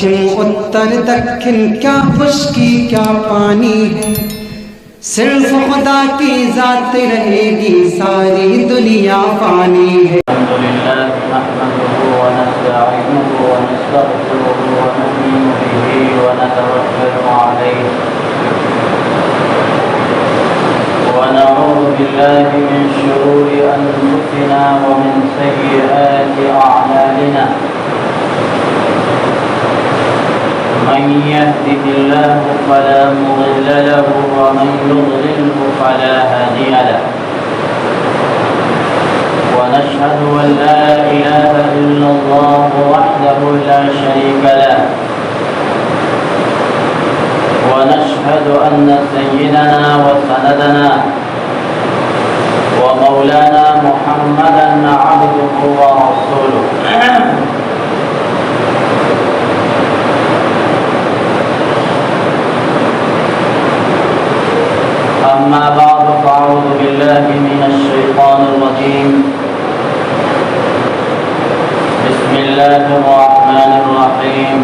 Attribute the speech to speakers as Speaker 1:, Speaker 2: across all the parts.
Speaker 1: پچھم اتر دکن کیا خشکی کیا پانی ہے، صرف خدا کی ذات رہے گی، ساری دنیا فانی ہے۔
Speaker 2: الحمدللہ نحمده ونستعینه ونستغفره ونؤمن به ونتوکل علیہ ونعوذ باللہ من شرور انفسنا ومن سیئات اعمالنا، من يهده الله فلا مضل له ومن يضلله فلا هادي له، ونشهد أن لا إله إلا الله وحده لا شريك له، ونشهد أن سيدنا وسندنا ومولانا محمدا عبده ورسوله أما بعد فأعوذ بالله من الشيطان الرجيم، بسم الله الرحمن الرحيم،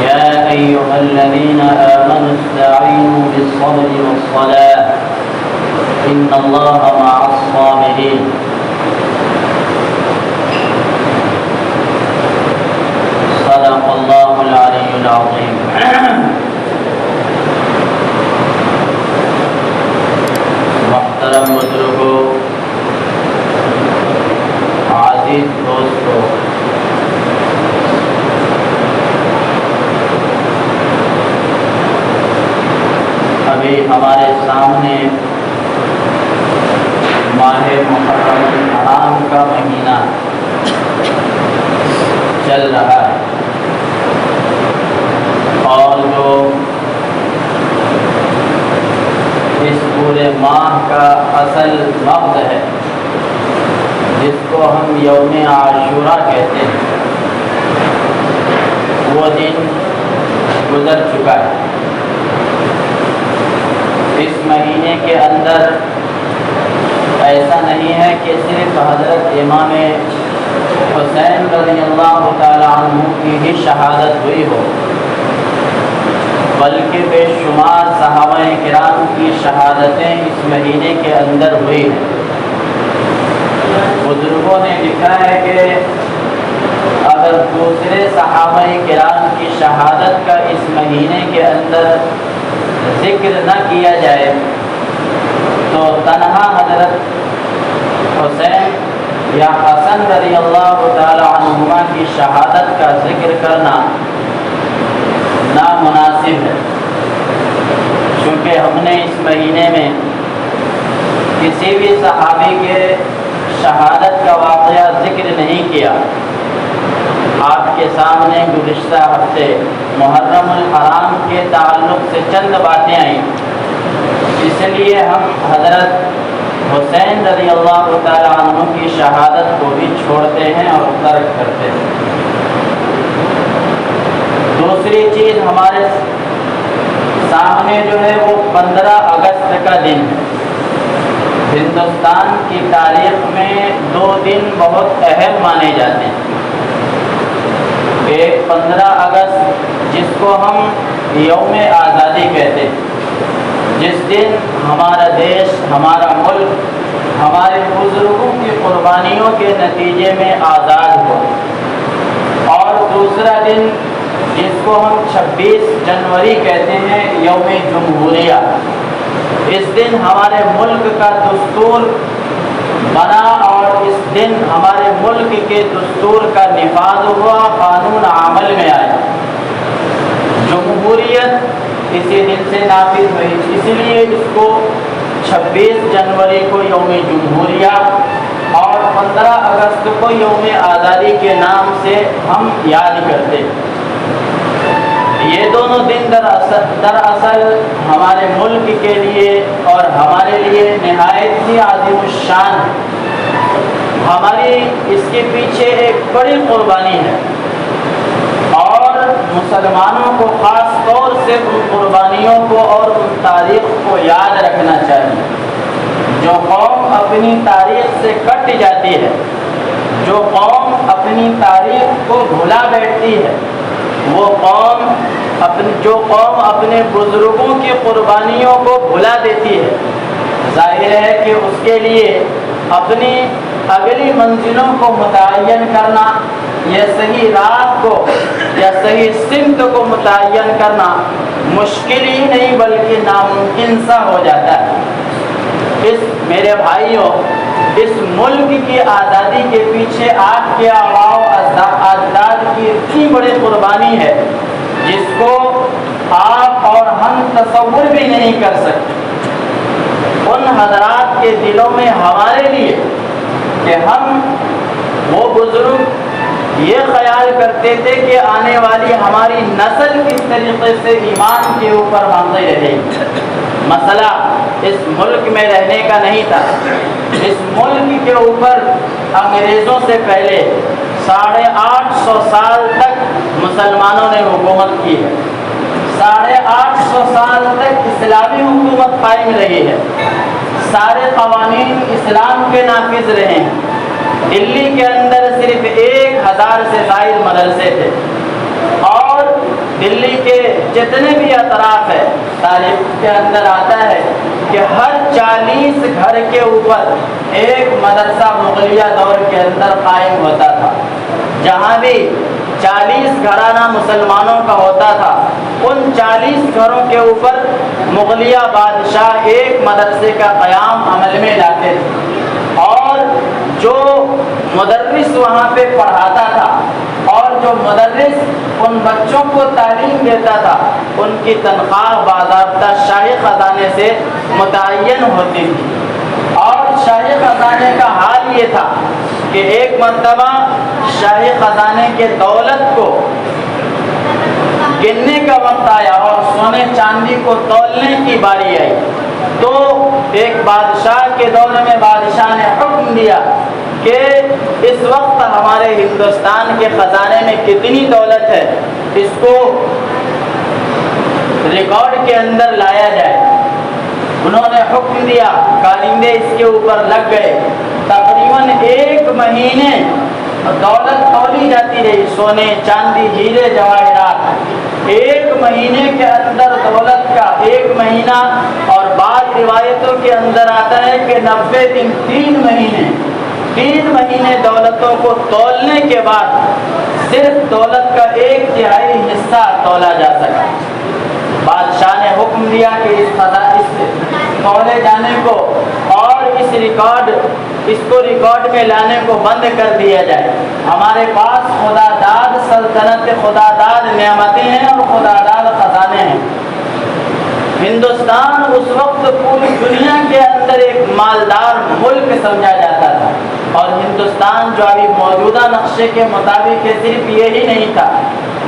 Speaker 2: يا أيها الذين آمنوا استعينوا بالصبر والصلاة إن الله مع الصابرين، صدق الله العلي العظيم۔ محترم بزرگوں، عزیز دوستوں، ابھی ہمارے سامنے ماہ محرم الحرام کا مہینہ چل رہا ہے، اور جو اس پورے ماہ کا اصل وقت ہے، جس کو ہم یوم عاشورہ کہتے ہیں، وہ دن گزر چکا ہے۔ اس مہینے کے اندر ایسا نہیں ہے کہ صرف حضرت امام حسین رضی اللہ تعالی عنہ کی ہی شہادت ہوئی ہو، بلکہ بے شمار صحابہ کرام کی شہادتیں اس مہینے کے اندر ہوئی ہیں۔ بزرگوں نے لکھا ہے کہ اگر دوسرے صحابہ کرام کی شہادت کا اس مہینے کے اندر ذکر نہ کیا جائے تو تنہا حضرت حسین یا حسن رضی اللہ تعالی عنہما کی شہادت کا ذکر کرنا نامناسب ہے، چونکہ ہم نے اس مہینے میں کسی بھی صحابی کے شہادت کا واقعہ ذکر نہیں کیا۔ آپ کے سامنے گزشتہ ہفتے محرم الحرام کے تعلق سے چند باتیں آئیں، اس لیے ہم حضرت حسین رضی اللہ تعالی عنہ کی شہادت کو بھی چھوڑتے ہیں اور ترک کرتے ہیں۔ دوسری چیز ہمارے سامنے جو ہے وہ 15 اگست کا دن ہے۔ ہندوستان کی تاریخ میں 2 دن بہت اہم مانے جاتے ہیں۔ ایک 15 اگست جس کو ہم یوم آزادی کہتے ہیں، جس دن ہمارا دیش، ہمارا ملک ہمارے بزرگوں کی قربانیوں کے نتیجے میں آزاد ہوا۔ اور دوسرا دن جس کو ہم 26 جنوری کہتے ہیں، یوم جمہوریہ، اس دن ہمارے ملک کا دستور بنا اور اس دن ہمارے ملک کے دستور کا نفاذ ہوا، قانون عمل میں آیا۔ جمہوریت اسی دن سے نافذ ہوئی، اس لیے اس کو 26 جنوری کو یوم جمہوریہ اور 15 اگست کو یوم آزادی کے نام سے ہم یاد کرتے ہیں۔ یہ دونوں دن دراصل ہمارے ملک کے لیے اور ہمارے لیے نہایت ہی عظیم الشان ہے۔ ہماری اس کے پیچھے ایک بڑی قربانی ہے، اور مسلمانوں کو خاص طور سے ان قربانیوں کو اور ان تاریخ کو یاد رکھنا چاہیے۔ جو قوم اپنی تاریخ سے کٹ جاتی ہے جو قوم اپنی تاریخ کو بھلا بیٹھتی ہے، وہ قوم جو قوم اپنے بزرگوں کی قربانیوں کو بھلا دیتی ہے، ظاہر ہے کہ اس کے لیے اپنی اگلی منزلوں کو متعین کرنا یا صحیح راہ کو یا صحیح سمت کو متعین کرنا مشکل ہی نہیں بلکہ ناممکن سا ہو جاتا ہے۔ میرے بھائیوں، اس ملک کی آزادی کے پیچھے آپ کے آباء و اجداد کی اتنی بڑی قربانی ہے جس کو آپ اور ہم تصور بھی نہیں کر سکتے۔ ان حضرات کے دلوں میں ہمارے لیے کہ ہم وہ بزرگ یہ خیال کرتے تھے کہ آنے والی ہماری نسل کس طریقے سے ایمان کے اوپر باندھے رہے گی۔ مسئلہ اس ملک میں رہنے کا نہیں تھا، اس ملک کے اوپر انگریزوں سے پہلے 850 سال تک مسلمانوں نے حکومت کی ہے، 850 سال تک اسلامی حکومت قائم رہی ہے، سارے قوانین اسلام کے نافذ رہے ہیں۔ دلی کے اندر صرف 1000 سے زائد مدرسے تھے، اور دلی کے جتنے بھی اطراف ہے تاریخ کے اندر آتا ہے کہ ہر 40 گھر کے اوپر ایک مدرسہ مغلیہ دور کے اندر قائم ہوتا تھا۔ جہاں بھی 40 گھرانہ مسلمانوں کا ہوتا تھا، ان 40 گھروں کے اوپر مغلیہ بادشاہ ایک مدرسے کا قیام عمل میں لاتے تھے، اور جو مدرس وہاں پہ پڑھاتا تھا اور جو مدرس ان بچوں کو تعلیم دیتا تھا، ان کی تنخواہ باضابطہ شاہی خزانے سے متعین ہوتی تھی۔ اور شاہی خزانے کا حال یہ تھا کہ ایک مرتبہ شاہی خزانے کے دولت کو گننے کا وقت آیا اور سونے چاندی کو تولنے کی باری آئی، تو ایک بادشاہ کے دور میں بادشاہ نے حکم دیا کہ اس وقت ہمارے ہندوستان کے خزانے میں کتنی دولت ہے، اس کو ریکارڈ کے اندر لایا جائے۔ انہوں نے حکم دیا، کارندے اس کے اوپر لگ گئے، تقریباً 1 مہینے دولت تولی جاتی رہی، سونے چاندی ہیرے جواہرات، 1 مہینے کے اندر دولت کا 1 مہینہ، اور بعض روایتوں کے اندر آتا ہے کہ 90 دن، 3 مہینے دولتوں کو تولنے کے بعد صرف دولت کا 1/3 حصہ تولا جا سکا۔ بادشاہ نے حکم دیا کہ اس تولے جانے کو اور اس کو ریکارڈ میں لانے کو بند کر دیا جائے۔ ہمارے پاس خدا داد سلطنت، خدا داد نعمتیں ہیں اور خدا داد خزانے ہیں۔ ہندوستان اس وقت پوری دنیا کے اندر ایک مالدار ملک سمجھا جاتا تھا، اور ہندوستان جو ابھی موجودہ نقشے کے مطابق صرف یہی نہیں تھا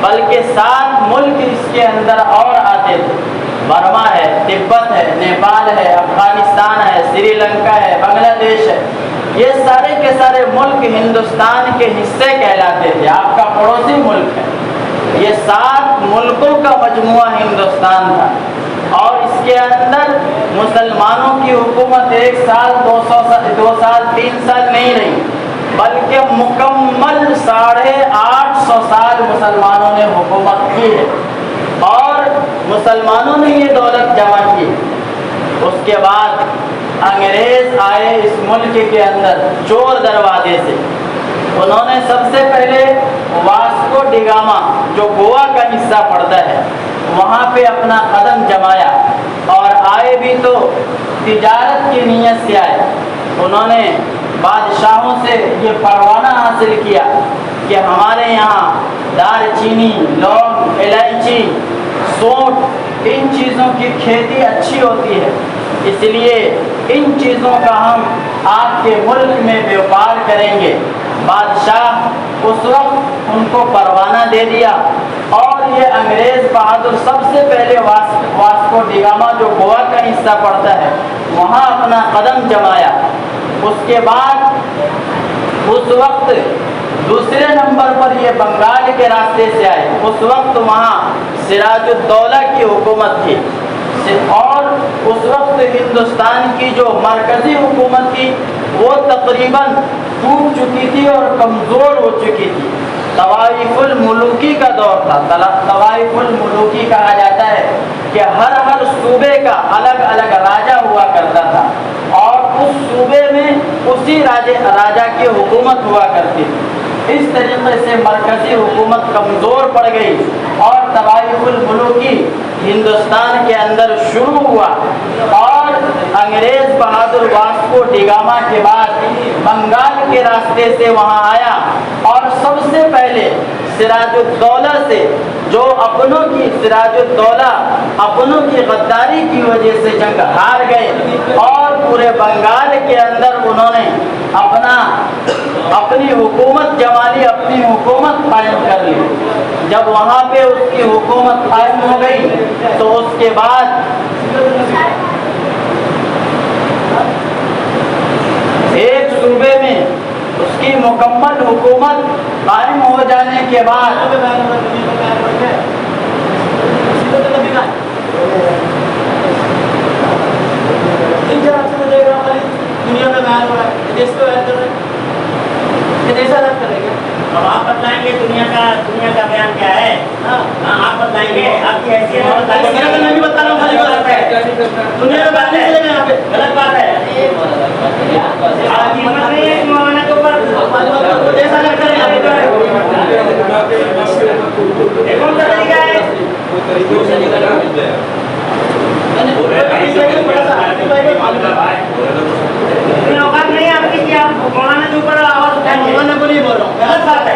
Speaker 2: بلکہ 7 ملک اس کے اندر اور آتے تھے۔ برما ہے، تبت ہے، نیپال ہے، افغانستان ہے، سری لنکا ہے، بنگلہ دیش ہے، یہ سارے کے سارے ملک ہندوستان کے حصے کہلاتے تھے، آپ کا پڑوسی ملک ہے۔ یہ 7 ملکوں کا مجموعہ ہندوستان تھا، اور اس کے اندر مسلمانوں کی حکومت 1 سال 2 سال 3 سال نہیں رہی، بلکہ مکمل 850 سال مسلمانوں نے حکومت کی ہے، اور مسلمانوں نے یہ دولت جمع کی۔ اس کے بعد انگریز آئے اس ملک کے اندر چور دروازے سے۔ انہوں نے سب سے پہلے واسکو ڈی گاما، جو گوا کا حصہ پڑتا ہے، وہاں پہ اپنا قدم جمایا، اور آئے بھی تو تجارت کی نیت سے آئے۔ انہوں نے بادشاہوں سے یہ پروانہ حاصل کیا کہ ہمارے یہاں دار چینی، لونگ، الائچی، سونٹ، ان چیزوں کی کھیتی اچھی ہوتی ہے، اس لیے ان چیزوں کا ہم آپ کے ملک میں بیوپار کریں گے۔ بادشاہ اس وقت ان کو پروانہ دے دیا، اور یہ انگریز بہادر سب سے پہلے واسکو ڈی گاما، جو گوا کا حصہ پڑتا ہے، وہاں اپنا قدم جمایا۔ اس کے بعد اس وقت دوسرے نمبر پر یہ بنگال کے راستے سے آئے۔ اس وقت وہاں سراج الدولہ کی حکومت تھی، اور اس وقت ہندوستان کی جو مرکزی حکومت تھی وہ تقریباً ٹوٹ چکی تھی اور کمزور ہو چکی تھی۔ طوائف الملوکی کا دور تھا۔ طوائف الملوکی کہا جاتا ہے کہ ہر صوبے کا الگ الگ راجا ہوا کرتا تھا، اور اس صوبے میں اسی راجا کی حکومت ہوا کرتی تھی۔ اس طریقے سے مرکزی حکومت کمزور پڑ گئی اور طوائف الملوکی ہندوستان کے اندر شروع ہوا، اور انگریز بہادر واسکو ڈی گاما کے بعد بنگال کے راستے سے وہاں آیا، اور سب سے پہلے سراج الدولہ سے، جو سراج الدولہ اپنوں کی غداری کی وجہ سے جنگ ہار گئے، اور پورے بنگال کے اندر انہوں نے اپنی حکومت جمالی اپنی حکومت قائم کر لی۔ جب وہاں پہ اس کی حکومت قائم ہو گئی تو اس کے بعد ایک صوبے میں اس کی مکمل حکومت قائم ہو جانے کے بعد دنیا میں بیان ہو رہا ہے، دیش کو بیان کر رہے ہیں، ایسا لگ کریں گے۔ اب آپ بتائیں گے دنیا کا بیان کیا ہے؟ آپ بتائیں گے، آپ کی حیثیت میں بھی بتا رہا ہوں، خالی بات ہے دنیا میں بیان نہیں کریں گے، یہاں پہ غلط بات ہے۔ آپ کی ہمت نہیں ہے مولانا کے اوپر ایسا لگ کریں گے، کون سا طریقہ ہے؟ اوقات نہیں آپ کی کہ آپ مولانا کے اوپر آواز اٹھائیں، مولانا کو نہیں بول رہا ہوں، غلط بات ہے۔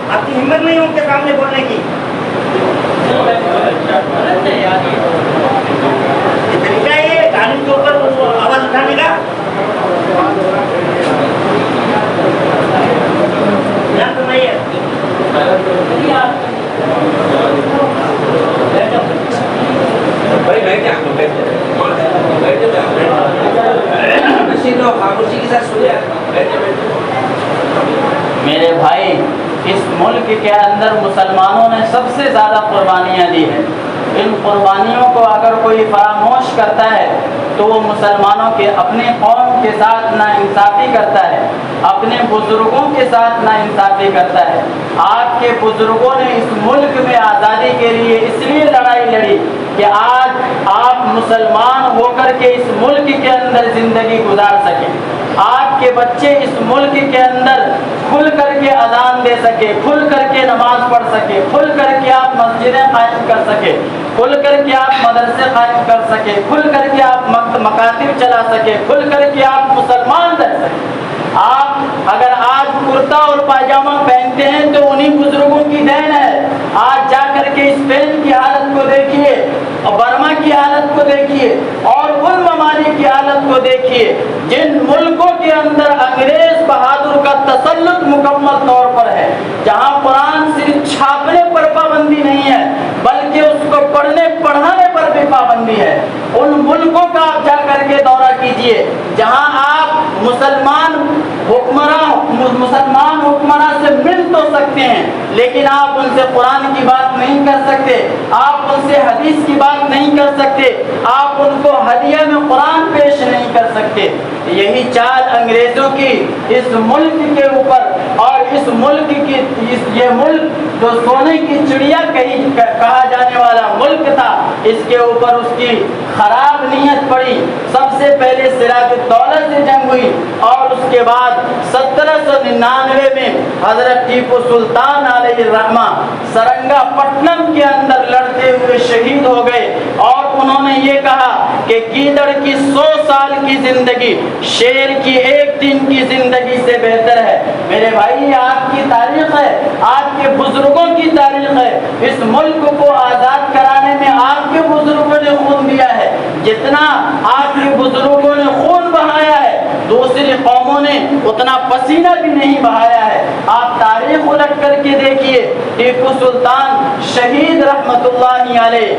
Speaker 2: آپ کی ہمت نہیں ان کے سامنے بولنے کی، طریقہ یہ قانون کے اوپر آواز اٹھانے کا۔ میرے بھائی، اس ملک کے اندر مسلمانوں نے سب سے زیادہ قربانیاں دی ہیں۔ ان قربانیوں کو اگر کوئی فراموش کرتا ہے تو وہ مسلمانوں کے اپنے قوم کے ساتھ ناانصافی کرتا ہے، اپنے بزرگوں کے ساتھ ناانصافی کرتا ہے۔ آپ کے بزرگوں نے اس ملک میں آزادی کے لیے اس لیے لڑائی لڑی کہ آج آپ مسلمان ہو کر کے اس ملک کے اندر زندگی گزار سکیں، آپ کے بچے اس ملک کے اندر کھل کر کے اذان دے سکے، کھل کر کے نماز پڑھ سکے، کھل کر کے آپ مسجدیں قائم کر سکے، کھل کر کے آپ مدرسے قائم کر سکے، کھل کر کے آپ مکاتب چلا سکے، کھل کر کے آپ مسلمان رہ سکے۔ آپ اگر آج کرتا اور پاجامہ پہنتے ہیں تو انہی بزرگوں کی دین ہے۔ آج جا کر کے اسپین کی حالت کو دیکھیے، اور برما کی حالت کو دیکھیے، اور ان ممالک کی حالت کو دیکھیے جن ملکوں کے اندر انگریز بہادر کا تسلط مکمل طور پر ہے، جہاں قرآن صرف چھاپنے پر پابندی نہیں ہے بلکہ اس کو پڑھنے پڑھانے پر بھی پابندی ہے۔ ان ملکوں کا آپ جا کر کے دورہ کیجئے جہاں آپ مسلمان حکمراں سے مل تو سکتے ہیں، لیکن آپ ان سے قرآن کی بات نہیں کر سکتے، آپ ان سے حدیث کی بات نہیں کر سکتے، آپ ان کو ہدیہ میں قرآن پیش نہیں کر سکتے۔ یہی چال انگریزوں کی اس ملک کے اوپر اور اس ملک کی یہ ملک جو سونے کی چڑیا کہا جانے والا ملک تھا، اس کے اوپر اس کی خراب نیت پڑی۔ سب سے پہلے صراط الدولہ سے جنگ ہوئی اور اس کے بعد 1799 میں حضرت ٹیپو سلطان علیہ الرحمہ سرنگا پٹنم کے اندر لڑتے ہوئے شہید ہو گئے، اور انہوں نے یہ کہا کہ گیدڑ کی 100 سال کی زندگی شیر کی ایک دن کی زندگی سے بہتر ہے۔ میرے بھائی، آپ کی تاریخ ہے، آپ کے بزرگوں کی تاریخ ہے۔ اس ملک کو آزاد کرانے میں آپ کے بزرگوں نے خون دیا ہے، جتنا آپ کے بزرگوں نے خون بہایا ہے دوسری قوموں نے اتنا پسینہ بھی نہیں بہایا ہے۔ آپ تاریخ الٹ کر کے دیکھیے، ٹیپو سلطان شہید رحمت اللہ علیہ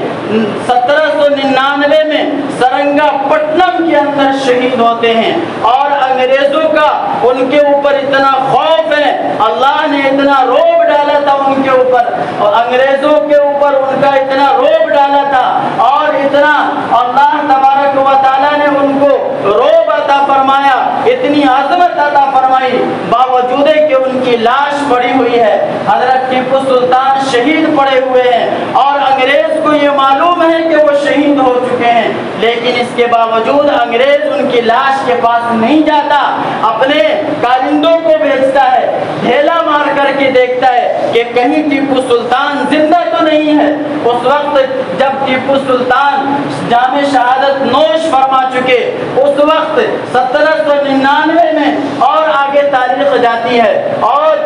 Speaker 2: 1799 میں سرنگا پٹنم کے اندر شہید ہوتے ہیں، اور انگریزوں کا ان کے اوپر اتنا خوف ہے، اللہ نے اتنا روب ڈالا تھا ان کے اوپر، اور انگریزوں کے اوپر ان کا اتنا روب ڈالا تھا، اور اتنا اللہ تبارک و تعالیٰ نے ان کو روب عطا فرمایا، اتنی عظمت عطا فرمائی، باوجود کہ ان کی لاش پڑی ہوئی ہے، حضرت ٹیپو سلطان شہید پڑے ہوئے ہیں، اور انگریز کو یہ معلوم ہے کہ وہ شہید ہو چکے ہیں، لیکن اس کے باوجود انگریز ان کی لاش کے پاس نہیں جاتا، اپنے کارندوں کو بھیجتا ہے، ڈھیلا مار کر کے دیکھتا ہے کہ کہیں ٹیپو سلطان زندہ تو نہیں ہے۔ اس وقت جب ٹیپو سلطان جام شہادت نوش فرما چکے، اس وقت 1799 میں، اور آگے تاریخ جاتی ہے، اور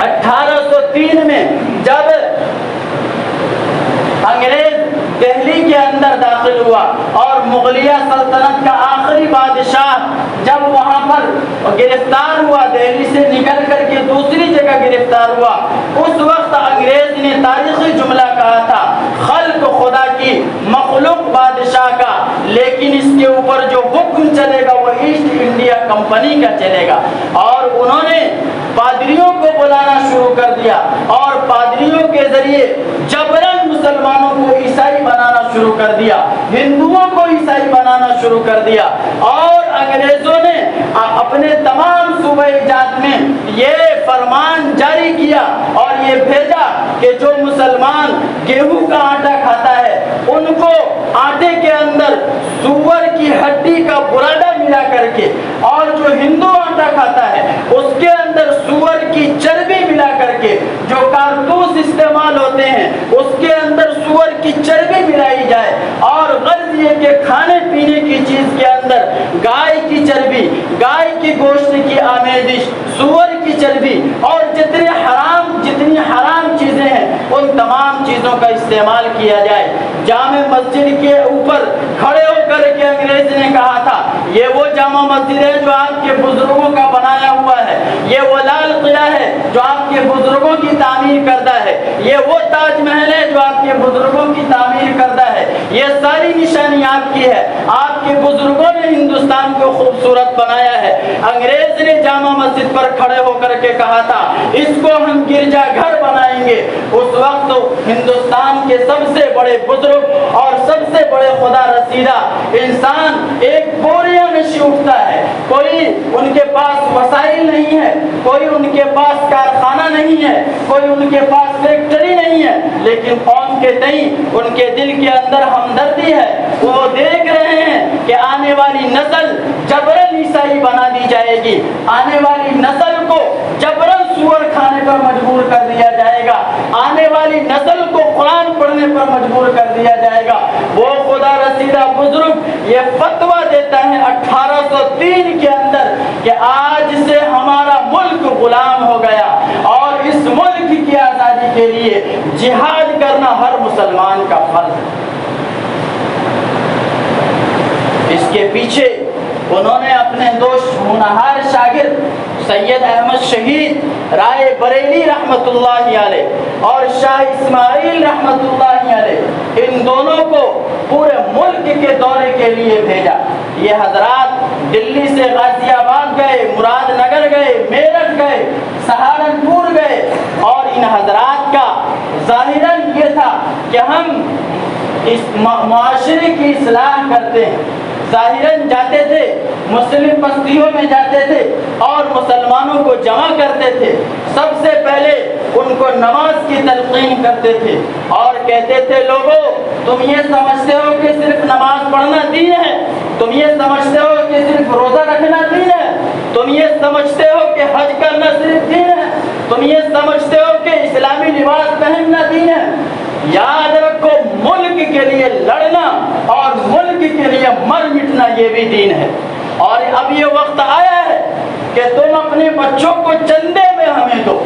Speaker 2: 1803 میں جب انگریز دہلی کے اندر داخل ہوا اور مغلیہ سلطنت کا آخری بادشاہ جب وہاں پر گرفتار ہوا، دہلی سے نکل کر کے دوسری جگہ گرفتار ہوا، اس وقت انگریز نے تاریخی جملہ کہا تھا، خلق خدا کی مخلوق بادشاہ کا، لیکن اس کے اوپر جو حکم چلے گا وہ ایسٹ انڈیا کمپنی کا چلے گا۔ اور انہوں نے پادریوں کو بلانا شروع کر دیا، اور پادریوں کے ذریعے جبراً مسلمانوں کو عیسائی بنانا شروع کر دیا، ہندوؤں کو عیسائی بنانا شروع کر دیا، اور انگریزوں نے اپنے تمام صوبہ جات میں یہ فرمان جاری کیا اور یہ بھیجا کہ جو مسلمان گیہوں کا آٹا کھاتا ہے ان کو آٹے کے اندر سور کی ہڈی کا برادہ ملا کر کے، اور جو ہندو آٹا کھاتا ہے اس کے اندر سور کی چربی ملا کر کے، جو کارتوس استعمال ہوتے ہیں اس کے اندر سور کی چربی ملائی جائے، اور غرض یہ کہ کھانے پینے کی چیز کے اندر گائے کی چربی، گائے کی گوشت کی آمیزش، سور کی چربی، اور جتنی حرام چیزیں ہیں ان تمام چیزوں کا استعمال کیا جائے۔ جامع مسجد کے اوپر کھڑے ہو کر کے انگریز نے کہا تھا، یہ وہ جامع مسجد ہے جو آپ کے بزرگوں کا بنایا ہوا ہے، یہ وہ لال قلعہ ہے جو آپ کے بزرگوں کی تعمیر کردہ ہے، یہ وہ تاج محل ہے جو آپ کے بزرگوں کی تعمیر کردہ ہے، یہ ساری نشانی آپ کی ہے، آپ کے بزرگوں نے ہندوستان کو خوبصورت بنایا ہے۔ انگریز نے جامع مسجد پر کھڑے ہو کر کے کہا تھا، اس کو ہم گرجا گھر بنائیں گے۔ اس وقت ہندوستان کے سب سے بڑے بزرگ اور سب سے بڑے خدا رسیدہ انسان ایک بوریا نشی اٹھتا ہے، کوئی ان کے پاس وسائل نہیں ہے، کوئی ان کے پاس کارخانہ نہیں ہے، کوئی ان کے پاس فیکٹری نہیں ہے، لیکن قوم کے تئیں ان کے دل کے اندر ہمدردی ہے۔ وہ دیکھ رہے ہیں کہ آنے والی نسل جبرن عیسائی بنا دی جائے گی، آنے والی نسل کو جبرن سور کھانے پر مجبور کر دیا جائے گا، آنے والی نسل کو قرآن پڑھنے پر مجبور کر دیا جائے گا۔ وہ خدا رسیدہ بزرگ یہ فتویٰ دیتا ہے 1803 کے اندر کہ آج سے ہمارا ملک غلام ہو گیا، اور اس ملک کی آزادی کے لیے جہاد کرنا ہر مسلمان کا فرض ہے۔ اس کے پیچھے انہوں نے اپنے دو ہونہار شاگرد سید احمد شہید رائے بریلی رحمت اللہ علیہ اور شاہ اسماعیل رحمت اللہ علیہ، ان دونوں کو پورے ملک کے دورے کے لیے بھیجا۔ یہ حضرات دلی سے غازی آباد گئے، مراد نگر گئے، میرٹھ گئے، سہارنپور گئے، اور ان حضرات کا ظاہراً یہ تھا کہ ہم اس معاشرے کی اصلاح کرتے ہیں، ظاہراً جاتے تھے، مسلم بستیوں میں جاتے تھے اور مسلمانوں کو جمع کرتے تھے۔ سب سے پہلے ان کو نماز کی تلقین کرتے تھے اور کہتے تھے لوگوں تم یہ سمجھتے ہو کہ صرف نماز پڑھنا دین ہے، تم یہ سمجھتے ہو کہ صرف روزہ رکھنا دین ہے، تم یہ سمجھتے ہو کہ حج کرنا صرف دین ہے، تم یہ سمجھتے ہو کہ اسلامی لباس پہننا دین ہے؟ یاد رکھو ملک کے لیے لڑنا اور ملک کے لیے مر مٹنا یہ بھی دین ہے۔ اور اب یہ وقت آیا ہے کہ تم اپنے بچوں کو چندے میں ہمیں دو۔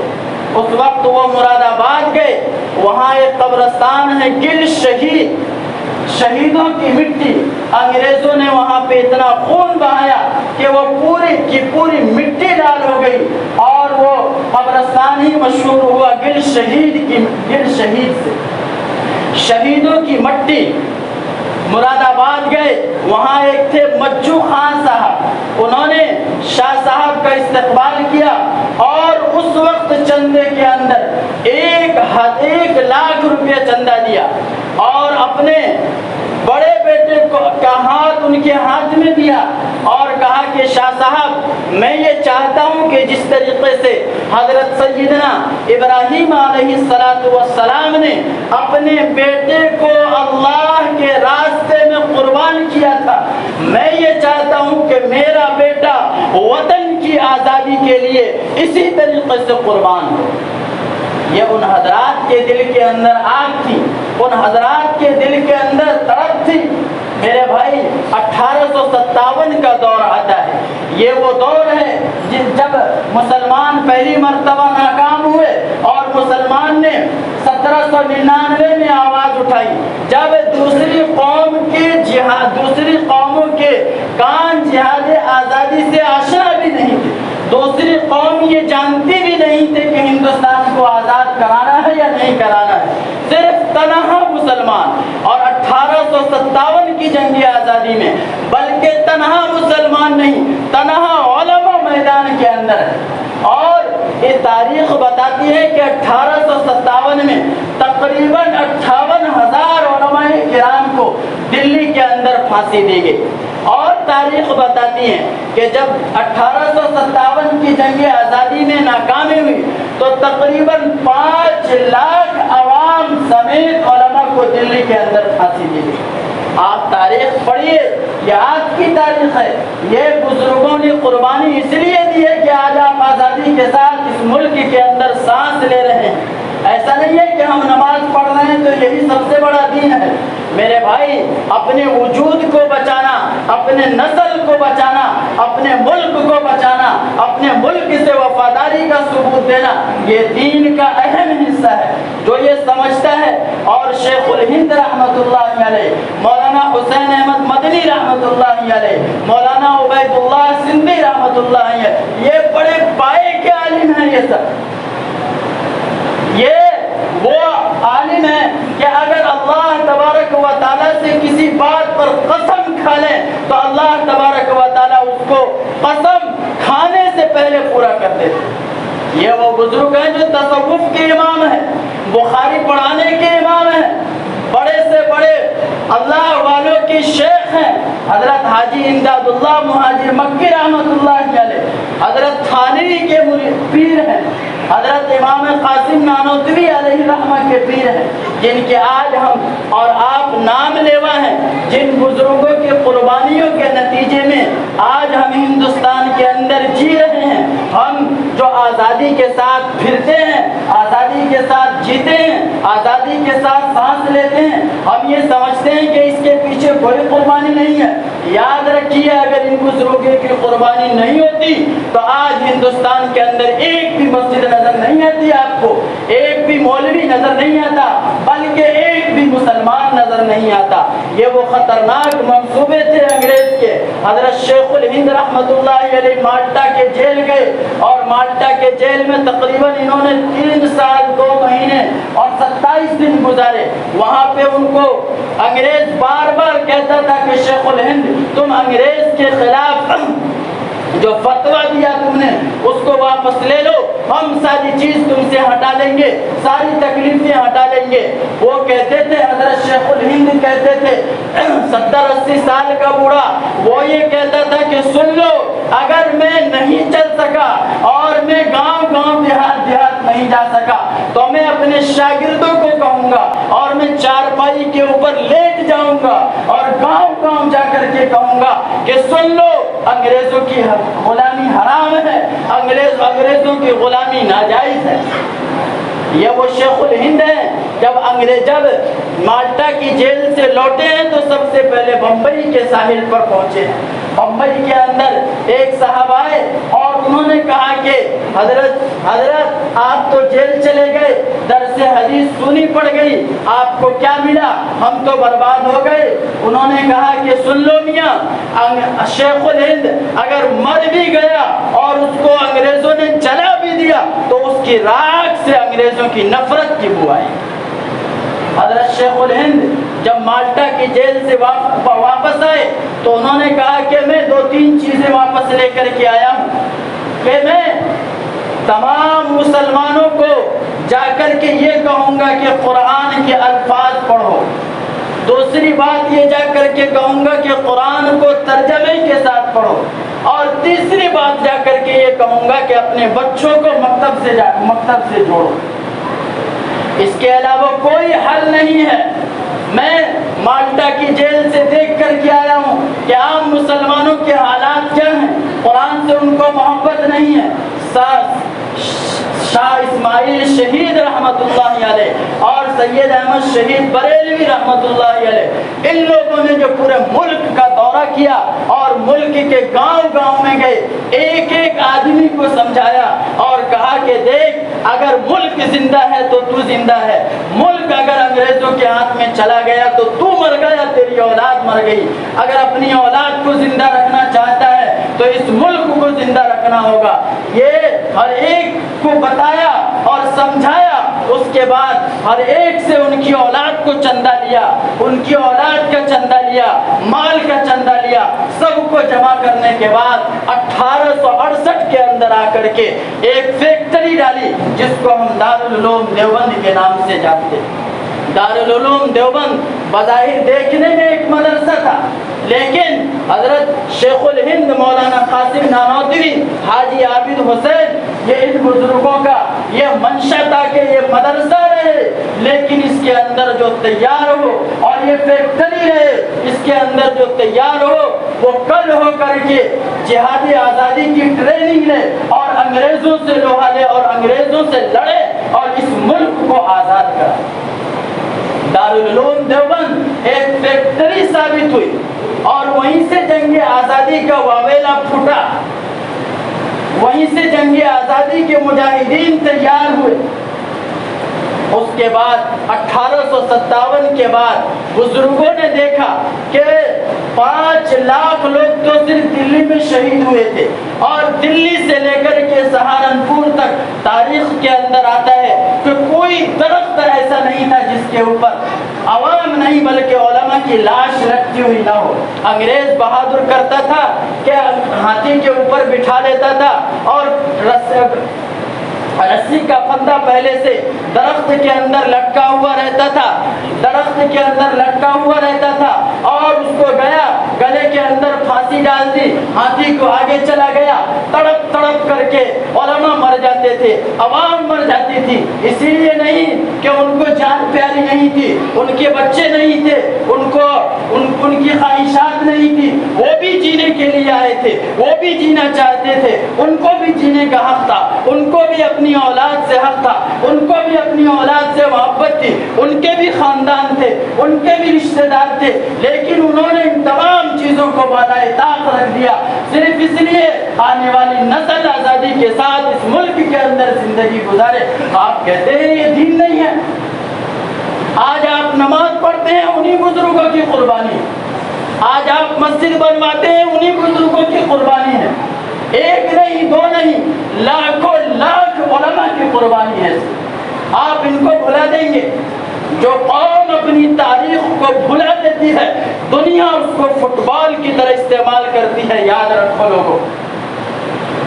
Speaker 2: اس وقت وہ مراد آباد گئے، وہاں ایک قبرستان ہے گل شہید، شہیدوں کی مٹی، انگریزوں نے وہاں پہ اتنا خون بہایا کہ وہ پوری کی پوری مٹی لال ہو گئی اور وہ قبرستان ہی مشہور ہوا گل شہید سے، شہیدوں کی مٹی۔ مراد آباد گئے، وہاں ایک تھے مجو خان صاحب، انہوں نے شاہ صاحب کا استقبال کیا اور اس وقت چندے کے اندر 1,00,000 روپے چندہ دیا اور اپنے بڑے بیٹے کا ہاتھ ان کے ہاتھ میں دیا اور کہا کہ شاہ صاحب میں یہ چاہتا ہوں کہ جس طریقے سے حضرت سیدنا ابراہیم علیہ السلام نے اپنے بیٹے کو اللہ کے راستے میں قربان کیا تھا، میں یہ چاہتا ہوں کہ میرا بیٹا وطن کی آزادی کے لیے اسی طریقے سے قربان ہو۔ یہ ان حضرات کے دل کے اندر آگ تھی، ان حضرات کے دل کے اندر تڑپ تھی۔ میرے بھائی 1857 کا دور آتا ہے، یہ وہ دور ہے جب مسلمان پہلی مرتبہ ناکام ہوئے اور مسلمان نے 1799 میں آواز اٹھائی، جب دوسری قوموں کے کان جہاد آزادی سے آشنا بھی نہیں تھے، دوسری قوم یہ جانتی بھی نہیں تھے کہ ہندوستان کو آزاد کرانا ہے یا نہیں کرانا ہے، صرف تنہا مسلمان۔ اور 1857 کی جنگی آزادی میں بلکہ تنہا مسلمان نہیں، تنہا علماء میدان کے اندر ہے۔ اور یہ تاریخ بتاتی ہے کہ 1857 میں تقریباً 58,000 علماء کرام کو دلی کے اندر پھانسی دی گئی۔ اور تاریخ بتاتی ہے کہ جب 1857 کی جنگ آزادی میں ناکامی ہوئی تو تقریباً 5 لاکھ عوام سمیت علماء کو دلی کے اندر پھانسی دی گئی۔ آپ تاریخ پڑھیے، یہ آج کی تاریخ ہے، یہ بزرگوں نے قربانی اس لیے دی ہے کہ آج آپ آزادی کے ساتھ اس ملک کے اندر سانس لے رہے ہیں۔ ایسا نہیں ہے کہ ہم نماز پڑھ رہے ہیں تو یہی سب سے بڑا دین ہے۔ میرے بھائی اپنے وجود کو بچانا، اپنے نسل کو بچانا، اپنے ملک کو بچانا، اپنے ملک سے وفاداری کا ثبوت دینا یہ دین کا اہم حصہ ہے۔ جو یہ سمجھتا ہے، اور شیخ الہند رحمۃ اللہ علیہ، مولانا حسین احمد مدنی رحمۃ اللہ علیہ، مولانا عبید اللہ سندھی رحمۃ اللہ علیہ، یہ بڑے پائے کے عالم ہیں، یہ سب یہ وہ عالم ہے کہ اگر اللہ تبارک و تعالیٰ سے کسی بات پر قسم کھا لیں تو اللہ تبارک و تعالیٰ اس کو قسم کھانے سے پہلے پورا کر دیتے۔ یہ وہ بزرگ ہیں جو تصوف کے امام ہیں، بخاری پڑھانے کے امام ہیں، بڑے سے بڑے اللہ والوں کی شیخ ہیں، حضرت حاجی امداد اللہ مہاجر مکی رحمۃ اللہ علیہ، حضرت تھانوی کے پیر ہیں، حضرت امام قاسم نانوتوی علیہ رحمہ کے پیر ہیں، جن کے آج ہم اور آپ نام لیوا ہیں، جن بزرگوں کی قربانیوں کے نتیجے میں آج ہم ہندوستان کے اندر جی رہے ہیں، ہم جو آزادی کے ساتھ پھرتے ہیں، آزادی کے ساتھ جیتے ہیں، آزادی کے ساتھ سانس لیتے ہیں، ہم یہ سمجھتے ہیں کہ اس کے پیچھے کوئی قربانی نہیں ہے۔ یاد رکھیے اگر ان بزرگوں کی قربانی نہیں ہوتی تو آج ہندوستان کے اندر ایک بھی مسجد نظر نہیں آتی، آپ کو ایک بھی مولوی نظر نہیں آتا، بلکہ ایک بھی مسلمان نظر نہیں آتا۔ یہ وہ خطرناک منصوبے تھے انگریز کے۔ حضرت شیخ الہند رحمۃ اللہ علیہ مالٹا کے جیل گئے اور مالٹا کے جیل میں تقریباً انہوں نے 3 سال 2 مہینے اور 27 دن گزارے۔ وہاں پہ ان کو انگریز بار بار کہتا تھا کہ شیخ الہند تم انگریز کے خلاف جو فتویٰ دیا تم نے اس کو واپس لے لو, ہم ساری چیز تم سے ہٹا لیں گے, ساری تکلیفیں ہٹا لیں گے. وہ کہتے تھے, حضرت شیخ الہند کہتے تھے, 70-80 سال کا بوڑھا, وہ یہ کہتا تھا کہ سن لو, اگر میں نہیں چل سکا اور میں گاؤں گاؤں دیہات دیہات نہیں جا سکا تو میں اپنے شاگردوں کو کہوں گا اور میں چارپائی کے اوپر لیٹ جاؤں گا اور گاؤں گاؤں جا کر کے کہوں گا کہ سن لو, انگریزوں کی غلامی حرام ہے, انگریزوں کی غلامی ناجائز ہے. یہ وہ شیخ الہند ہیں. جب مالٹا کی جیل سے لوٹے ہیں تو سب سے پہلے بمبئی کے ساحل پر پہنچے ہیں. بمبئی کے اندر ایک صاحب آئے اور انہوں نے کہا کہ حضرت آپ تو جیل چلے گئے, درس حدیث سنی پڑ گئی, آپ کو کیا ملا؟ ہم تو برباد ہو گئے. انہوں نے کہا کہ سن لو میاں, شیخ الہند اگر مر بھی گیا اور اس کو انگریزوں نے جلا بھی دیا تو اس کی راکھ سے انگریزوں کی نفرت کی بو آئی. حضرت شیخ الہند جب مالٹا کی جیل سے واپس آئے تو انہوں نے کہا کہ میں 2-3 چیزیں واپس لے کر کے آیا ہوں کہ میں تمام مسلمانوں کو جا کر کے یہ کہوں گا کہ قرآن کے الفاظ پڑھو. دوسری بات یہ جا کر کے کہوں گا کہ قرآن کو ترجمے کے ساتھ پڑھو. اور تیسری بات جا کر کے یہ کہوں گا کہ اپنے بچوں کو مکتب سے جوڑو. اس کے علاوہ کوئی حل نہیں ہے. میں مالٹا کی جیل سے دیکھ کر کے آیا ہوں کہ عام مسلمانوں کے حالات کیا ہیں. قرآن سے ان کو محبت نہیں ہے. شاہ اسماعیل شہید رحمت اللہ علیہ اور سید احمد شہید بریلوی رحمت اللہ علیہ, ان لوگوں نے جو پورے ملک کا دورہ کیا اور ملک کے گاؤں گاؤں میں گئے, ایک ایک آدمی کو سمجھایا اور کہا کہ دیکھ, اگر ملک زندہ ہے تو تو زندہ ہے, ملک اگر انگریزوں کے ہاتھ میں چلا گیا تو تو مر گیا, تیری اولاد مر گئی. اگر اپنی اولاد کو زندہ رکھنا چاہتا ہے تو اس ملک کو زندہ رکھنا ہوگا. یہ ہر ایک کو بتایا اور سمجھایا. اس کے بعد ہر ایک سے ان کی اولاد کو چندہ لیا, ان کی اولاد کا چندہ لیا, مال کا چندہ لیا. سب کو جمع کرنے کے بعد 1868 کے اندر آ کر کے ایک فیکٹری ڈالی جس کو ہم دارالعلوم دیوبند کے نام سے جانتے ہیں. دارالعلوم دیوبند بظاہر دیکھنے میں ایک مدرسہ تھا, لیکن حضرت شیخ الہند مولانا قاسم نانوتوی, حاجی عابد حسین, یہ ان بزرگوں کا یہ منشا تھا کہ یہ مدرسہ رہے, لیکن اس کے اندر جو تیار ہو, اور یہ فیکٹری رہے, اس کے اندر جو تیار ہو وہ کل ہو کر کے جہادی آزادی کی ٹریننگ لے اور انگریزوں سے لوہا لے اور انگریزوں سے لڑے اور اس ملک کو آزاد کرے. دارالعلوم دیوبند ایک فیکٹری ثابت ہوئی اور وہیں سے جنگ آزادی کا واویلا پھوٹا, وہیں سے جنگ آزادی کے مجاہدین تیار ہوئے. اس کے بعد 1857 کے بعد بزرگوں نے دیکھا کہ 5 لاکھ لوگ تو صرف دلی میں شہید ہوئے تھے, اور دلی سے لے کر کے سہارنپور تک تاریخ کے اندر آتا ہے کہ کوئی درخت ایسا نہیں تھا جس کے اوپر عوام نہیں بلکہ علماء کی لاش لٹکی ہوئی نہ ہو. انگریز بہادر کرتا تھا کہ ہاتھی کے اوپر بٹھا لیتا تھا اور رسی کا پھندا پہلے سے درخت کے اندر لٹکا ہوا رہتا تھا, درخت کے اندر لٹکا ہوا رہتا تھا, اور اس کو گیا گلے کے اندر پھانسی ڈال دی, ہاتھی کو آگے چلا گیا, تڑپ تڑپ کر کے علماء مر جاتے تھے, عوام مر جاتی تھی. اسی لیے نہیں کہ ان کو جان پیاری نہیں تھی, ان کے بچے نہیں تھے, ان کی خواہشات نہیں تھی, وہ بھی جینے کے لیے آئے تھے, وہ بھی جینا چاہتے تھے, ان کو بھی جینے کا حق تھا, ان کو بھی اپنی اولاد سے حق تھا, ان کو بھی اپنی اولاد سے محبت تھی, ان کے بھی خاندان تھے, ان کے بھی رشتہ دار تھے, لیکن انہوں نے ان تمام چیزوں کو بالائے طاق رکھ دیا صرف اس لیے آنے والی نسل آزادی کے ساتھ اس ملک کے اندر زندگی گزارے. آپ کہتے ہیں یہ دین نہیں ہے. آج آپ نماز پڑھتے ہیں انہی بزرگوں کی قربانی, آج آپ مسجد بنواتے ہیں انہی بزرگوں کی قربانی ہے. ایک نہیں, 2 نہیں, لاکھوں لاکھ علماء کی قربانی ہے. آپ ان کو بھلا دیں گے؟ جو قوم اپنی تاریخ کو بھلا دیتی ہے دنیا اس کو فٹ بال کی طرح استعمال کرتی ہے. یاد رکھو لوگوں,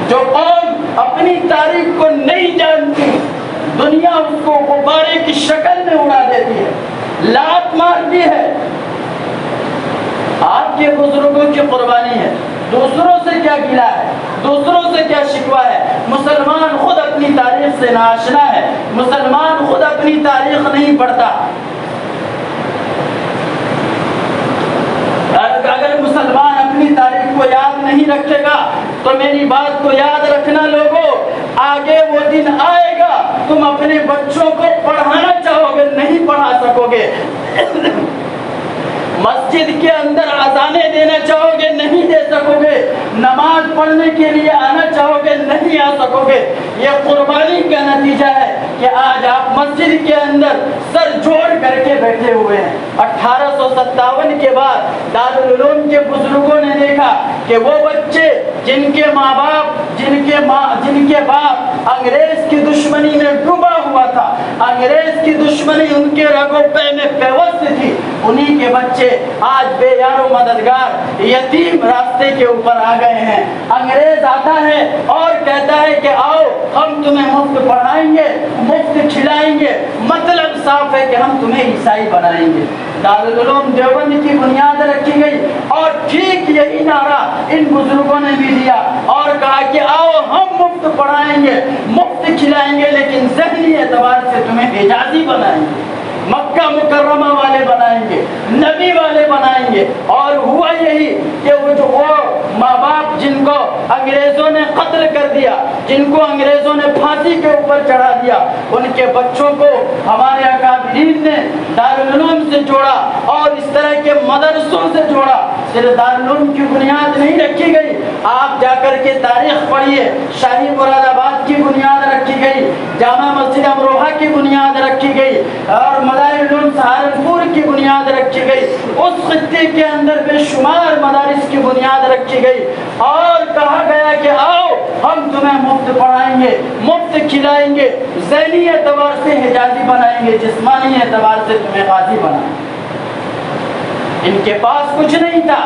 Speaker 2: جو قوم اپنی تاریخ کو نہیں جانتی، دنیا اس کو غبارے کی شکل میں اڑا دیتی ہے، لات مارتی ہے۔ آپ کے بزرگوں کی قربانی ہے، دوسروں سے کیا گلا ہے، دوسروں سے کیا شکوہ ہے؟ مسلمان خود اپنی تاریخ سے ناآشنا ہے، مسلمان خود اپنی تاریخ نہیں پڑھتا۔ اگر مسلمان اپنی تاریخ کو یاد نہیں رکھے گا تو میری بات کو یاد رکھنا لوگوں، آگے وہ دن آئے گا تم اپنے بچوں کو پڑھانا چاہو گے، نہیں پڑھا سکو گے، مسجد کے اندر اذانیں دینا چاہو گے، نہیں دے سکو گے، نماز پڑھنے کے لیے آنا چاہو گے، نہیں آ سکو گے۔ یہ قربانی کا نتیجہ ہے کہ آج آپ مسجد کے اندر سر جوڑ کر کے بیٹھے ہوئے ہیں۔ 1857 کے بعد دارالعلوم کے بزرگوں نے دیکھا کہ وہ بچے جن کے ماں باپ جن کے باپ انگریز کی دشمنی میں ڈوبا ہوا تھا، انگریز کی دشمنی ان کے رگوں پہ میں پیوست تھی، انہی کے بچے آج بے یار و مددگار یتیم راستے کے اوپر آ گئے ہیں۔ انگریز آتا ہے اور کہتا ہے کہ آؤ ہم تمہیں مفت پڑھائیں گے، مفت کھلائیں گے، مطلب صاف ہے کہ ہم تمہیں عیسائی بنائیں گے۔ دارالعلوم دیوبند کی بنیاد رکھی گئی اور ٹھیک یہی نعرہ ان بزرگوں نے بھی دیا اور کہا کہ آؤ ہم مفت پڑھائیں گے، مفت کھلائیں گے، لیکن ذہنی اعتبار سے تمہیں حجازی بنائیں گے، مکہ مکرمہ والے بنائیں گے، نبی والے بنائیں گے۔ اور ہوا یہی کہ وہ ماں باپ جن کو انگریزوں نے قتل کر دیا، جن کو انگریزوں نے پھانسی کے اوپر چڑھا دیا، ان کے بچوں کو ہمارے اکابرین نے دارالعلوم سے جوڑا اور اس طرح کے مدرسوں سے جوڑا۔ صرف دارالعلوم کی بنیاد نہیں رکھی گئی، آپ جا کر کے تاریخ پڑھیے، شاہی مراد آباد کی بنیاد رکھی گئی، جامع مسجد امروہہ کی بنیاد رکھی گئی اور مدارالعلوم سہارنپور کی بنیاد رکھی گئی۔ اس خطے کے اندر بے شمار مدارس کی بنیاد رکھی گئی اور کہا گیا کہ آؤ ہم تمہیں مفت پڑھائیں گے، مفت کھلائیں گے، ذہنی اعتبار سے حجازی بنائیں گے، جسمانی اعتبار سے تمہیں غازی بنائیں گے۔ ان کے پاس کچھ نہیں تھا،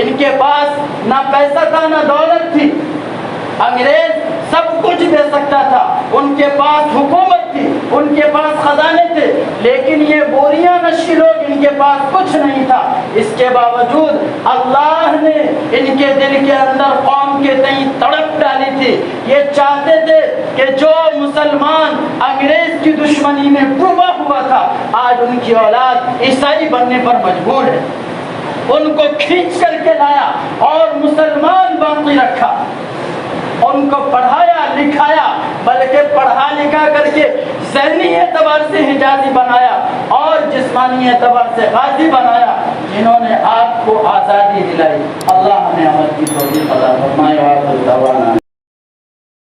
Speaker 2: ان کے پاس نہ پیسہ تھا نہ دولت تھی، انگریز سب کچھ دے سکتا تھا، ان کے پاس حکومت تھی، ان کے پاس خزانے تھے، لیکن یہ بوریاں نشی لوگ، ان کے پاس کچھ نہیں تھا۔ اس کے باوجود اللہ نے ان کے دل کے اندر قوم کے تئیں تڑپ ڈالی تھی، یہ چاہتے تھے کہ جو مسلمان انگریز کی دشمنی میں ڈوبا ہوا تھا آج ان کی اولاد عیسائی بننے پر مجبور ہے، ان کو کھینچ کر کے لایا اور مسلمان باقی رکھا، ان کو پڑھایا لکھایا، بلکہ پڑھا لکھا کر کے ذہنی اعتبار سے حجازی بنایا اور جسمانی اعتبار سے غازی بنایا، جنہوں نے آپ کو آزادی دلائی۔ اللہ ہمیں عمل کی توفیق عطا فرمائے۔